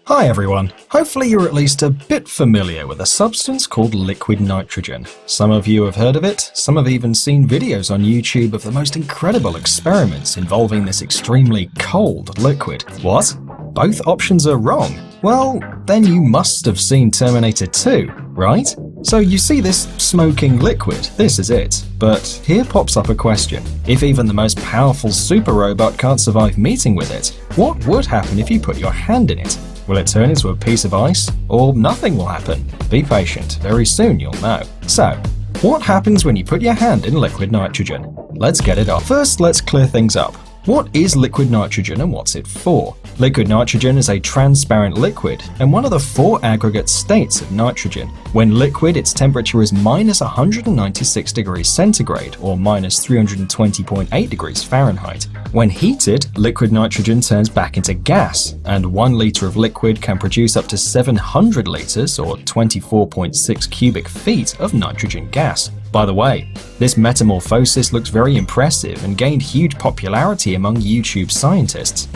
Hi everyone, hopefully you're at least a bit familiar with a substance called liquid nitrogen. Some of you have heard of it, some have even seen videos on YouTube of the most incredible experiments involving this extremely cold liquid. What? Both options are wrong? Well, then you must have seen Terminator 2, right? So you see this smoking liquid, this is it. But here pops up a question. If even the most powerful super robot can't survive meeting with it, what would happen if you put your hand in it? Will it turn into a piece of ice? Or nothing will happen? Be patient, very soon you'll know. So, what happens when you put your hand in liquid nitrogen? Let's get it off. First, let's clear things up. What is liquid nitrogen and what's it for? Liquid nitrogen is a transparent liquid and one of the four aggregate states of nitrogen. When liquid, its temperature is minus 196 degrees centigrade or minus 320.8 degrees Fahrenheit. When heated, liquid nitrogen turns back into gas, and 1 liter of liquid can produce up to 700 liters or 24.6 cubic feet of nitrogen gas. By the way, this metamorphosis looks very impressive and gained huge popularity among YouTube scientists.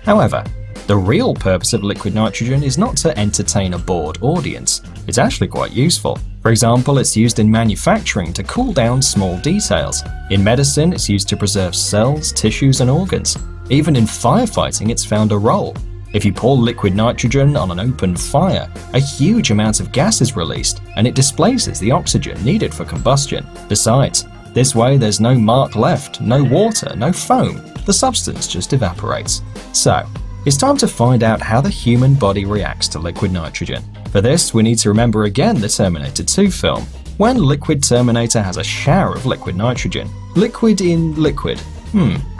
However, the real purpose of liquid nitrogen is not to entertain a bored audience. It's actually quite useful. For example, it's used in manufacturing to cool down small details. In medicine, it's used to preserve cells, tissues, and organs. Even in firefighting, it's found a role. If you pour liquid nitrogen on an open fire, a huge amount of gas is released, and it displaces the oxygen needed for combustion. Besides, this way there's no mark left, no water, no foam. The substance just evaporates. So, it's time to find out how the human body reacts to liquid nitrogen. For this, we need to remember again the Terminator 2 film, when Liquid Terminator has a shower of liquid nitrogen. Liquid in liquid.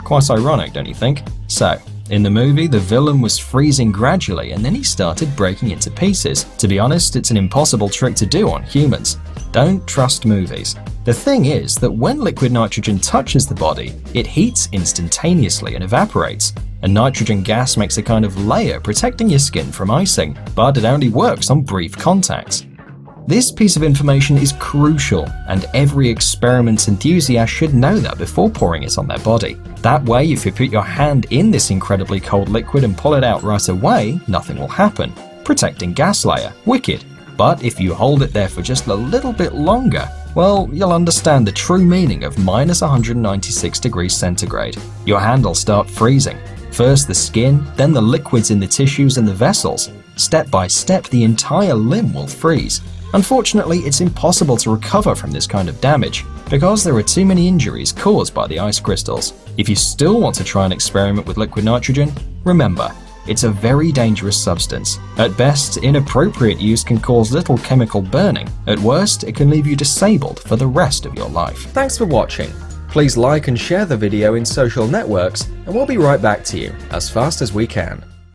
Quite ironic, don't you think? So, in the movie, the villain was freezing gradually and then he started breaking into pieces. To be honest, it's an impossible trick to do on humans. Don't trust movies. The thing is that when liquid nitrogen touches the body, it heats instantaneously and evaporates. And nitrogen gas makes a kind of layer protecting your skin from icing, but it only works on brief contacts. This piece of information is crucial, and every experiment enthusiast should know that before pouring it on their body. That way, if you put your hand in this incredibly cold liquid and pull it out right away, nothing will happen. Protecting gas layer, wicked. But if you hold it there for just a little bit longer, well, you'll understand the true meaning of minus 196 degrees centigrade. Your hand will start freezing. First the skin, then the liquids in the tissues and the vessels. Step by step, the entire limb will freeze. Unfortunately, it's impossible to recover from this kind of damage because there are too many injuries caused by the ice crystals. If you still want to try an experiment with liquid nitrogen, remember, it's a very dangerous substance. At best, inappropriate use can cause little chemical burning. At worst, it can leave you disabled for the rest of your life. Thanks for watching. Please like and share the video in social networks, and we'll be right back to you as fast as we can.